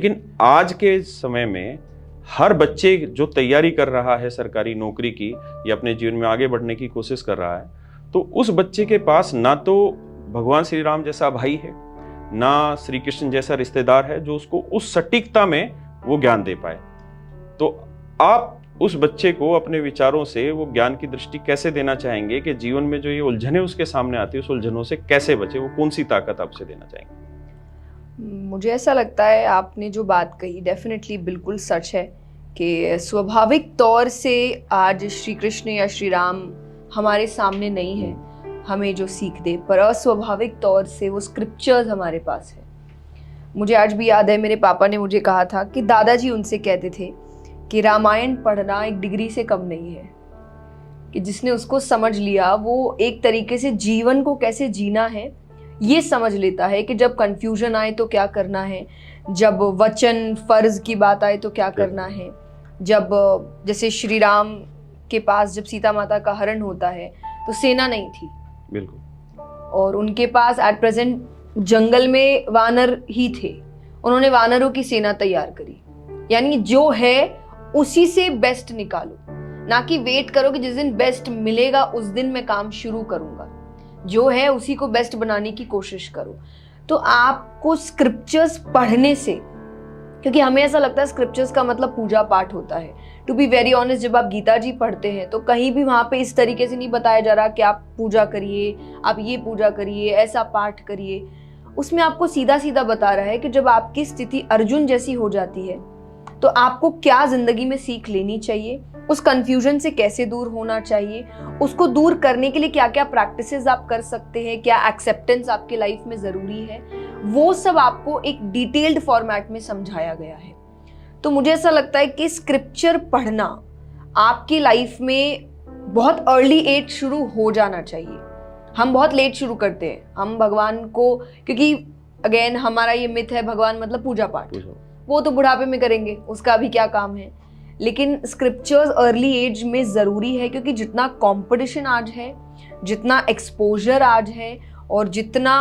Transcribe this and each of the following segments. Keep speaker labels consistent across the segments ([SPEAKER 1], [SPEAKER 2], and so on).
[SPEAKER 1] लेकिन आज के समय में हर बच्चे जो तैयारी कर रहा है सरकारी नौकरी की या अपने जीवन में आगे बढ़ने की कोशिश कर रहा है, तो उस बच्चे के पास ना तो भगवान श्री राम जैसा भाई है, ना श्री कृष्ण जैसा रिश्तेदार है जो उसको उस सटीकता में वो ज्ञान दे पाए। तो आप उस बच्चे को अपने विचारों से वो ज्ञान की दृष्टि कैसे देना चाहेंगे कि जीवन में जो ये उलझने उसके सामने आती है, उस उलझनों से कैसे बचे? वो कौन सी ताकत आपसे देना चाहेंगे?
[SPEAKER 2] मुझे ऐसा लगता है आपने जो बात कही डेफिनेटली बिल्कुल सच है कि स्वाभाविक तौर से आज श्री कृष्ण या श्री राम हमारे सामने नहीं है हमें जो सीख दे, पर अस्वाभाविक तौर से वो स्क्रिप्चर्स हमारे पास है। मुझे आज भी याद है मेरे पापा ने मुझे कहा था कि दादाजी उनसे कहते थे कि रामायण पढ़ना एक डिग्री से कम नहीं है, कि जिसने उसको समझ लिया वो एक तरीके से जीवन को कैसे जीना है ये समझ लेता है कि जब कंफ्यूजन आए तो क्या करना है, जब वचन फर्ज की बात आए तो क्या करना है, जब जैसे श्री राम के पास जब सीता माता का हरण होता है तो सेना नहीं थी
[SPEAKER 1] बिल्कुल,
[SPEAKER 2] और उनके पास एट प्रेजेंट जंगल में वानर ही थे। उन्होंने वानरों की सेना तैयार करी, यानी जो है उसी से बेस्ट निकालो, ना कि वेट करो कि जिस दिन बेस्ट मिलेगा उस दिन मैं काम शुरू करूंगा। जो है उसी को बेस्ट बनाने की कोशिश करो। तो आपको स्क्रिप्चर्स पढ़ने से, क्योंकि हमें ऐसा लगता है स्क्रिप्चर्स का मतलब पूजा पाठ होता है। टू बी वेरी ऑनेस्ट, जब आप गीता जी पढ़ते हैं तो कहीं भी वहां पे इस तरीके से नहीं बताया जा रहा कि आप पूजा करिए, आप ये पूजा करिए, ऐसा पाठ करिए। उसमें आपको सीधा सीधा बता रहा है कि जब आपकी स्थिति अर्जुन जैसी हो जाती है तो आपको क्या जिंदगी में सीख लेनी चाहिए, उस कंफ्यूजन से कैसे दूर होना चाहिए, उसको दूर करने के लिए क्या क्या प्रैक्टिसेस आप कर सकते हैं, क्या एक्सेप्टेंस आपके लाइफ में जरूरी है, वो सब आपको एक डिटेल्ड फॉर्मेट में समझाया गया है। तो मुझे ऐसा लगता है कि स्क्रिप्चर पढ़ना आपकी लाइफ में बहुत अर्ली एज शुरू हो जाना चाहिए। हम बहुत लेट शुरू करते हैं, हम भगवान को, क्योंकि अगेन हमारा ये मिथ है भगवान मतलब पूजा पाठ, वो तो बुढ़ापे में करेंगे, उसका भी क्या काम है। लेकिन स्क्रिप्चर्स अर्ली एज में ज़रूरी है, क्योंकि जितना कंपटीशन आज है, जितना एक्सपोजर आज है और जितना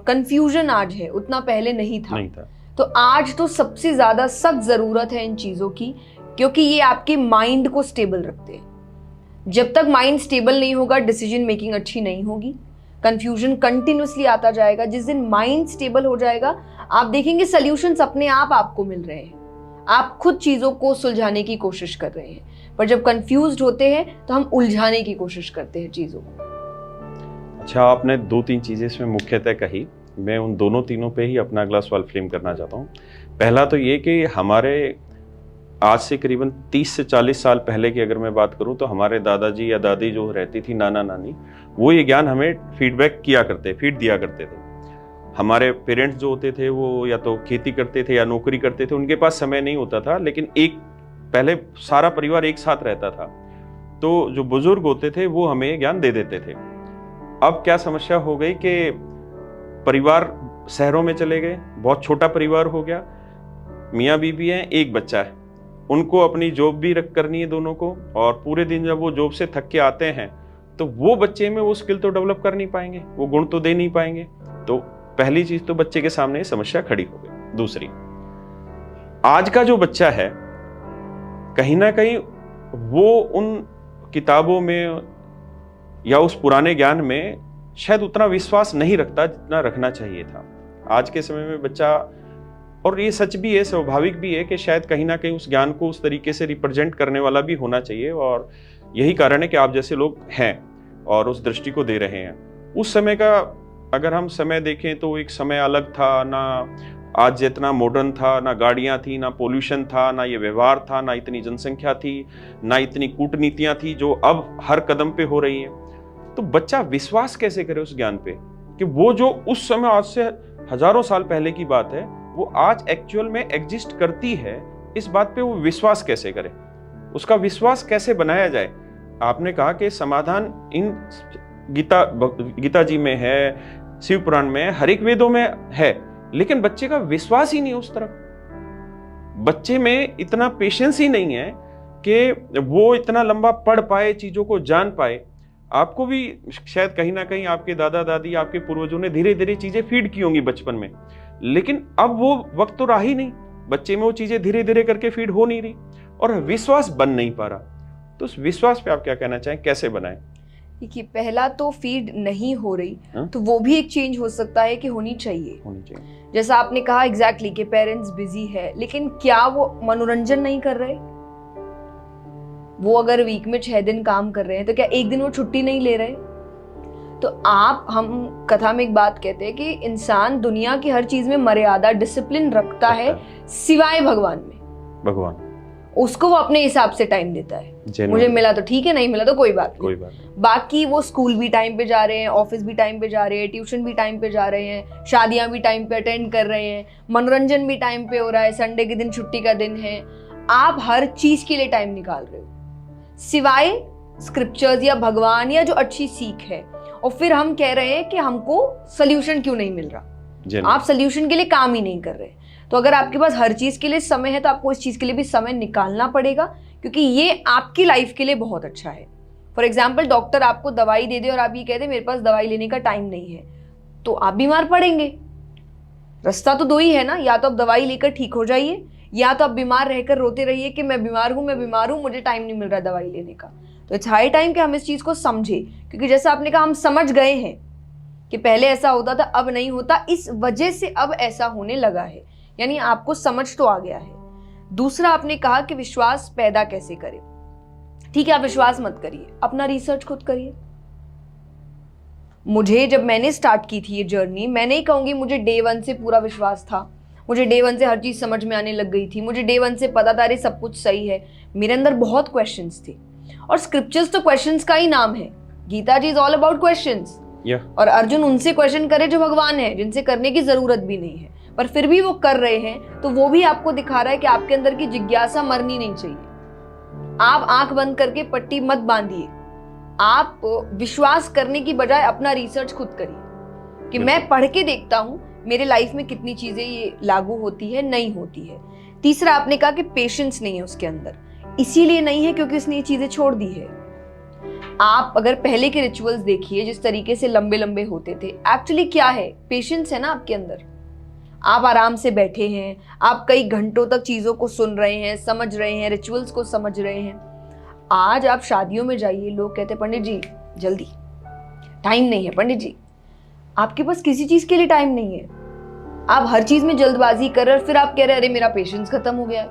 [SPEAKER 2] कंफ्यूजन आज है उतना पहले नहीं था। तो आज तो सबसे ज़्यादा सख्त ज़रूरत है इन चीज़ों की, क्योंकि ये आपके माइंड को स्टेबल रखते हैं। जब तक माइंड स्टेबल नहीं होगा डिसीजन मेकिंग अच्छी नहीं होगी, कंफ्यूजन कंटिन्यूसली आता जाएगा। जिस दिन माइंड स्टेबल हो जाएगा आप देखेंगे सॉल्यूशंस अपने आप आपको मिल रहे हैं, आप खुद चीज़ों को सुलझाने की कोशिश कर रहे हैं। पर जब कंफ्यूज्ड होते हैं तो हम उलझाने की कोशिश करते हैं चीज़ों को।
[SPEAKER 1] अच्छा, आपने 2-3 चीज़ें इसमें मुख्यतः कही, मैं उन दोनों तीनों पे ही अपना अगला सवाल फ्रेम करना चाहता हूँ। पहला तो ये कि हमारे आज से करीबन 30 से 40 साल पहले की अगर मैं बात करूँ तो हमारे दादाजी या दादी जो रहती थी, नाना नानी, वो ये ज्ञान हमें फीड दिया करते थे। हमारे पेरेंट्स जो होते थे वो या तो खेती करते थे या नौकरी करते थे, उनके पास समय नहीं होता था, लेकिन पहले सारा परिवार एक साथ रहता था, तो जो बुजुर्ग होते थे वो हमें ज्ञान दे देते थे। अब क्या समस्या हो गई कि परिवार शहरों में चले गए, बहुत छोटा परिवार हो गया, मियाँ बीबी हैं, एक बच्चा है, उनको अपनी जॉब भी करनी है दोनों को, और पूरे दिन जब वो जॉब से थक के आते हैं तो वो बच्चे में वो स्किल तो डेवलप कर नहीं पाएंगे, वो गुण तो दे नहीं पाएंगे। तो पहली चीज तो बच्चे के सामने समस्या खड़ी हो गई। दूसरी, आज का जो बच्चा है कहीं ना कहीं वो उन किताबों में या उस पुराने ज्ञान में शायद उतना विश्वास नहीं रखता जितना रखना चाहिए था। आज के समय में बच्चा, और ये सच भी है, स्वाभाविक भी है कि शायद कहीं ना कहीं उस ज्ञान को उस तरीके से रिप्रेजेंट करने वाला भी होना चाहिए, और यही कारण है कि आप जैसे लोग हैं और उस दृष्टि को दे रहे हैं। उस समय का अगर हम समय देखें तो एक समय अलग था, ना आज जितना मॉडर्न था, ना गाड़ियां थी, ना पोल्यूशन था, ना ये व्यवहार था, ना इतनी जनसंख्या थी, ना इतनी कूटनीतियां थी जो अब हर कदम पे हो रही हैं। तो बच्चा विश्वास कैसे करे उस ज्ञान पे कि वो जो उस समय आज से हजारों साल पहले की बात है वो आज एक्चुअल में एग्जिस्ट करती है, इस बात पे वो विश्वास कैसे करे, उसका विश्वास कैसे बनाया जाए। आपने कहा कि समाधान इन गीता जी में है, शिव पुराण में, हर एक वेदों में है, लेकिन बच्चे का विश्वास ही नहीं उस तरफ। बच्चे में इतना पेशेंस ही नहीं है कि वो इतना लंबा पढ़ पाए, चीजों को जान पाए। आपको भी शायद कहीं ना कहीं आपके दादा दादी, आपके पूर्वजों ने धीरे धीरे चीजें फीड की होंगी बचपन में, लेकिन अब वो वक्त तो रहा ही नहीं बच्चे में वो चीजें धीरे धीरे करके फीड हो नहीं रही और विश्वास बन नहीं पा रहा। तो उस विश्वास पे आप क्या कहना चाहें, कैसे बनाएं?
[SPEAKER 2] देखिए, पहला तो फीड नहीं हो रही
[SPEAKER 1] हाँ?
[SPEAKER 2] तो वो भी एक चेंज हो सकता है कि होनी चाहिए।
[SPEAKER 1] चाहिए।
[SPEAKER 2] जैसा आपने कहा एग्जैक्टली कि पेरेंट्स बिजी है, लेकिन क्या वो मनोरंजन नहीं कर रहे? वो अगर वीक में 6 दिन काम कर रहे हैं तो क्या एक दिन वो छुट्टी नहीं ले रहे? तो हम कथा में एक बात कहते हैं कि इंसान दुनिया की हर चीज में मर्यादा, डिसिप्लिन रखता है सिवाय भगवान में।
[SPEAKER 1] भगवान
[SPEAKER 2] उसको वो अपने हिसाब से टाइम देता है।
[SPEAKER 1] Genuine।
[SPEAKER 2] मुझे मिला तो ठीक है, नहीं मिला तो कोई बात
[SPEAKER 1] कोई
[SPEAKER 2] नहीं।
[SPEAKER 1] बात।
[SPEAKER 2] बाकी वो स्कूल भी टाइम पे जा रहे हैं, ऑफिस भी टाइम पे जा रहे हैं, ट्यूशन भी टाइम पे जा रहे हैं, शादियां भी टाइम पे अटेंड कर रहे हैं, मनोरंजन भी टाइम पे हो रहा है, संडे के दिन छुट्टी का दिन है। आप हर चीज के लिए टाइम निकाल रहे हो सिवाय स्क्रिप्चर्स या भगवान या जो अच्छी सीख है। और फिर हम कह रहे हैं कि हमको सोल्यूशन क्यों नहीं मिल रहा। आप सोल्यूशन के लिए काम ही नहीं कर रहे। तो अगर आपके पास हर चीज के लिए समय है तो आपको इस चीज के लिए भी समय निकालना पड़ेगा, क्योंकि ये आपकी लाइफ के लिए बहुत अच्छा है। फॉर एग्जाम्पल, डॉक्टर आपको दवाई दे दे और आप ये कहते मेरे पास दवाई लेने का टाइम नहीं है, तो आप बीमार पड़ेंगे। रास्ता तो दो ही है ना, या तो आप दवाई लेकर ठीक हो जाइए, या तो आप बीमार रहकर रोते रहिए कि मैं बीमार हूं, मुझे टाइम नहीं मिल रहा दवाई लेने का। तो इट्स हाई टाइम कि हम इस चीज को समझे, क्योंकि जैसा आपने कहा हम समझ गए हैं कि पहले ऐसा होता था अब नहीं होता, इस वजह से अब ऐसा होने लगा है, यानी आपको समझ तो आ गया है। दूसरा आपने कहा कि विश्वास पैदा कैसे करें। ठीक है, आप विश्वास मत करिए, अपना रिसर्च खुद करिए। मुझे जब मैंने स्टार्ट की थी ये जर्नी, मैं नहीं कहूंगी मुझे डे 1 से पूरा विश्वास था, मुझे डे 1 से हर चीज समझ में आने लग गई थी, मुझे डे 1 से पता था अरे सब कुछ सही है। मेरे अंदर बहुत क्वेश्चंस थे, और स्क्रिप्चर्स तो क्वेश्चंस का ही नाम है। गीता जी इज ऑल अबाउट क्वेश्चंस। और अर्जुन उनसे क्वेश्चन करे जो भगवान है, जिनसे करने की जरूरत भी नहीं है, पर फिर भी वो कर रहे हैं। तो वो भी आपको दिखा रहा है कि आपके अंदर की जिज्ञासा मरनी नहीं चाहिए। आप आंख बंद करके पट्टी मत बांधिए, आप विश्वास करने की बजाय अपना रिसर्च खुद करिए कि मैं पढ़ के देखता हूं मेरे लाइफ में कितनी चीजें ये लागू होती है, नहीं होती है। तीसरा आपने कहा कि पेशेंस नहीं है उसके अंदर, इसीलिए नहीं है क्योंकि उसने ये चीजें छोड़ दी है। आप अगर पहले के रिचुअल्स देखिए जिस तरीके से लंबे लंबे होते थे, एक्चुअली क्या है, पेशेंस है ना आपके अंदर। आप आराम से बैठे हैं, आप कई घंटों तक चीजों को सुन रहे हैं, समझ रहे हैं, रिचुअल्स को समझ रहे हैं। आज आप शादियों में जाइए, लोग कहते हैं पंडित जी जल्दी, टाइम नहीं है पंडित जी। आपके पास किसी चीज के लिए टाइम नहीं है, आप हर चीज में जल्दबाजी कर रहे हैं, फिर आप कह रहे हैं अरे मेरा पेशेंस खत्म हो गया है।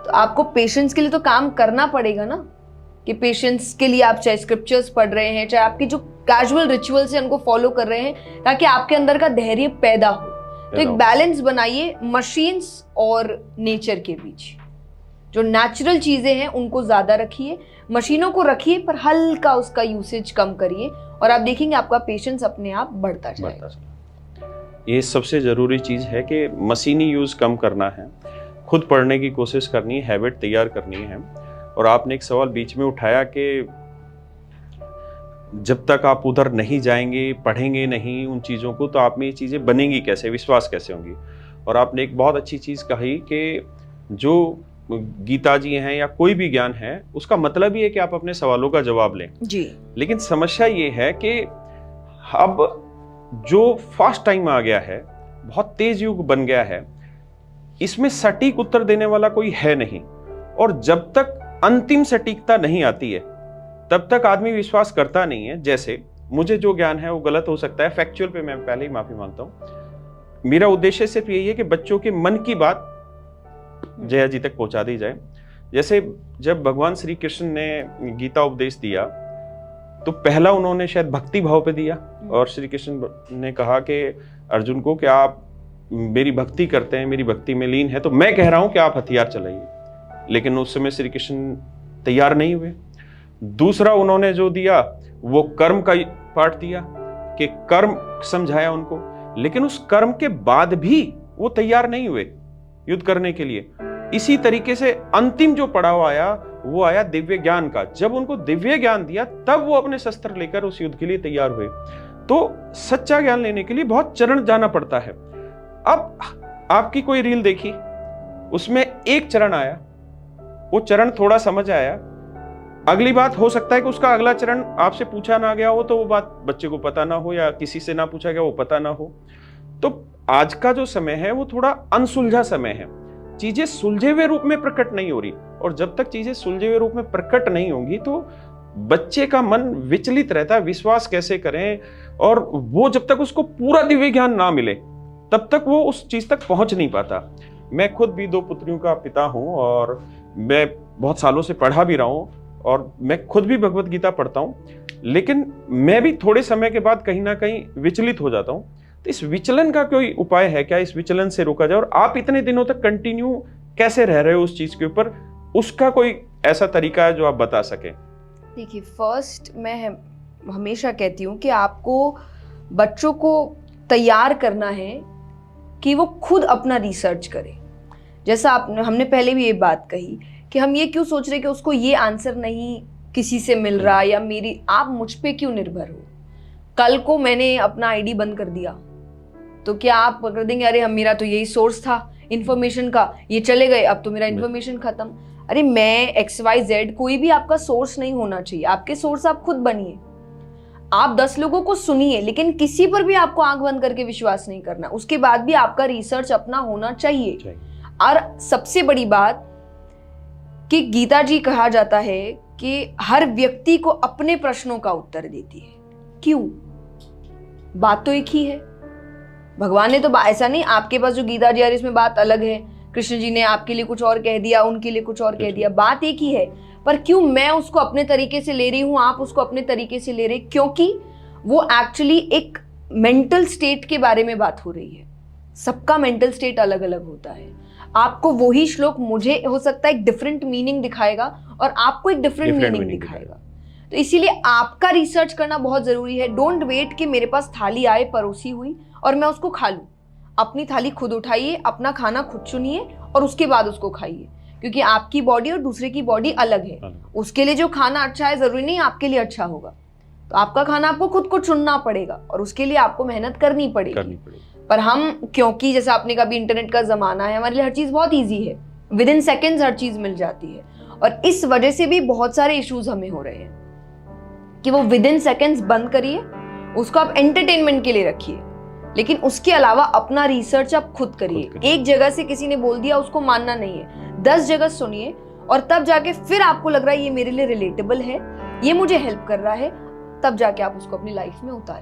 [SPEAKER 2] तो आपको पेशेंस के लिए तो काम करना पड़ेगा ना, कि पेशेंस के लिए आप चाहे स्क्रिप्चर्स पढ़ रहे हैं, चाहे आपकी जो कैजुअल रिचुअल्स हैं उनको फॉलो कर रहे हैं, ताकि आपके अंदर का धैर्य पैदा हो। तो एक बैलेंस बनाइए मशीन्स और नेचर के बीच। जो नेचुरल चीजें हैं उनको ज्यादा रखिए, मशीनों को रखिए पर हल्का उसका यूसेज कम करिए, और आप देखेंगे आपका पेशेंस अपने आप बढ़ता जाएगा।
[SPEAKER 1] ये सबसे जरूरी चीज है कि मशीनी यूज कम करना है, खुद पढ़ने की कोशिश करनी है, हैबिट तैयार करनी है। और आपने एक सवाल बीच में उठाया कि जब तक आप उधर नहीं जाएंगे, पढ़ेंगे नहीं उन चीज़ों को, तो आप में ये चीज़ें बनेंगी कैसे, विश्वास कैसे होंगी। और आपने एक बहुत अच्छी चीज़ कही कि जो गीता जी हैं या कोई भी ज्ञान है, उसका मतलब ये है कि आप अपने सवालों का जवाब लें
[SPEAKER 2] जी।
[SPEAKER 1] लेकिन समस्या ये है कि अब जो फास्ट टाइम आ गया है, बहुत तेज युग बन गया है, इसमें सटीक उत्तर देने वाला कोई है नहीं। और जब तक अंतिम सटीकता नहीं आती है तब तक आदमी विश्वास करता नहीं है। जैसे मुझे जो ज्ञान है वो गलत हो सकता है, फैक्चुअल पे मैं पहले ही माफी मांगता हूं। मेरा उद्देश्य सिर्फ यही है कि बच्चों के मन की बात जया जी तक पहुंचा दी जाए। जैसे जब भगवान श्री कृष्ण ने गीता उपदेश दिया तो पहला उन्होंने शायद भक्ति भाव पे दिया, और श्री कृष्ण ने कहा कि अर्जुन को कि आप मेरी भक्ति करते हैं, मेरी भक्ति में लीन है, तो मैं कह रहा हूं कि आप हथियार चलाइए। लेकिन उस समय श्री कृष्ण तैयार नहीं हुए। दूसरा उन्होंने जो दिया वो कर्म का पार्ट दिया कि कर्म समझाया उनको, लेकिन उस कर्म के बाद भी वो तैयार नहीं हुए युद्ध करने के लिए। इसी तरीके से अंतिम जो पड़ाव आया वो आया दिव्य ज्ञान का। जब उनको दिव्य ज्ञान दिया तब वो अपने शस्त्र लेकर उस युद्ध के लिए तैयार हुए। तो सच्चा ज्ञान लेने के लिए बहुत चरण जाना पड़ता है। अब आपकी कोई रील देखी, उसमें एक चरण आया, वो चरण थोड़ा समझ आया, अगली बात हो सकता है कि उसका अगला चरण आपसे पूछा ना गया हो, तो वो बात बच्चे को पता ना हो, या किसी से ना पूछा गया वो पता ना हो। तो आज का जो समय है वो थोड़ा अनसुलझा समय है। चीजें सुलझे हुए रूप में प्रकट नहीं हो रही, और जब तक चीजें सुलझे हुए रूप में प्रकट नहीं होंगी तो बच्चे का मन विचलित रहता है, विश्वास कैसे करें, और वो जब तक उसको पूरा दिव्य ज्ञान ना मिले तब तक वो उस चीज तक पहुंच नहीं पाता। मैं खुद भी 2 पुत्रियों का पिता हूं और मैं बहुत सालों से पढ़ा भी रहा हूं, और मैं खुद भी भगवत गीता पढ़ता हूं, लेकिन मैं भी थोड़े समय के बाद कहीं ना कहीं विचलित हो जाता हूं। तो इस विचलन का कोई उपाय है क्या, इस विचलन से रोका जाए? और आप इतने दिनों तक कंटिन्यू कैसे रह रहे हो उस चीज के ऊपर, उसका कोई ऐसा तरीका है जो आप बता सकें?
[SPEAKER 2] देखिए, फर्स्ट मैं हमेशा कहती हूँ कि आपको बच्चों को तैयार करना है कि वो खुद अपना रिसर्च करे। जैसा हमने पहले भी ये बात कही कि हम ये क्यों सोच रहे कि उसको ये आंसर नहीं किसी से मिल रहा, या आप मुझ पे क्यों निर्भर हो। कल को मैंने अपना आईडी बंद कर दिया तो क्या आप पकड़ देंगे, अरे मेरा तो यही सोर्स था इंफॉर्मेशन का, ये चले गए, अब तो मेरा इंफॉर्मेशन खत्म। अरे मैं XYZ, कोई भी आपका सोर्स नहीं होना चाहिए, आपके सोर्स आप खुद बनिए। आप 10 लोगों को सुनिए, लेकिन किसी पर भी आपको आंख बंद करके विश्वास नहीं करना। उसके बाद भी आपका रिसर्च अपना होना चाहिए। और सबसे बड़ी बात कि गीता जी कहा जाता है कि हर व्यक्ति को अपने प्रश्नों का उत्तर देती है। क्यों? बात तो एक ही है। भगवान ने तो ऐसा नहीं, आपके पास जो गीता जी आ रही है इसमें बात अलग है, कृष्ण जी ने आपके लिए कुछ और कह दिया, उनके लिए कुछ और कह दिया, बात एक ही है। पर क्यों मैं उसको अपने तरीके से ले रही हूं, आप उसको अपने तरीके से ले रहे? क्योंकि वो एक्चुअली एक मेंटल स्टेट के बारे में बात हो रही है। सबका मेंटल स्टेट अलग अलग होता है। आपको वही श्लोक, मुझे हो सकता है एक डिफरेंट मीनिंग दिखाएगा और आपको एक डिफरेंट मीनिंग दिखाएगा। तो इसीलिए आपका रिसर्च करना बहुत जरूरी है। डोंट वेट कि मेरे पास थाली आए परोसी हुई और मैं उसको खा लूं। अपनी थाली खुद उठाइए, अपना खाना खुद चुनिए और उसके बाद उसको खाइए, क्योंकि आपकी बॉडी और दूसरे की बॉडी अलग है। उसके लिए जो खाना अच्छा है जरूरी नहीं आपके लिए अच्छा होगा। तो आपका खाना आपको खुद को चुनना पड़ेगा और उसके लिए आपको मेहनत करनी पड़ेगी। पर हम, क्योंकि जैसे आपने कहा इंटरनेट का जमाना है, हमारे लिए हर चीज बहुत ईजी है, विद इन सेकेंड्स हर चीज मिल जाती है। और इस वजह से भी बहुत सारे इश्यूज हमें हो रहे हैं कि वो विद इन सेकेंड्स बंद करिए, उसको आप एंटरटेनमेंट के लिए रखिए, लेकिन उसके अलावा अपना रिसर्च आप खुद करिए। एक जगह से किसी ने बोल दिया उसको मानना नहीं है, 10 जगह सुनिए और तब जाके फिर आपको लग रहा है ये मेरे लिए रिलेटेबल है, ये मुझे हेल्प कर रहा है, तब जाके आप उसको अपनी लाइफ में उतारें।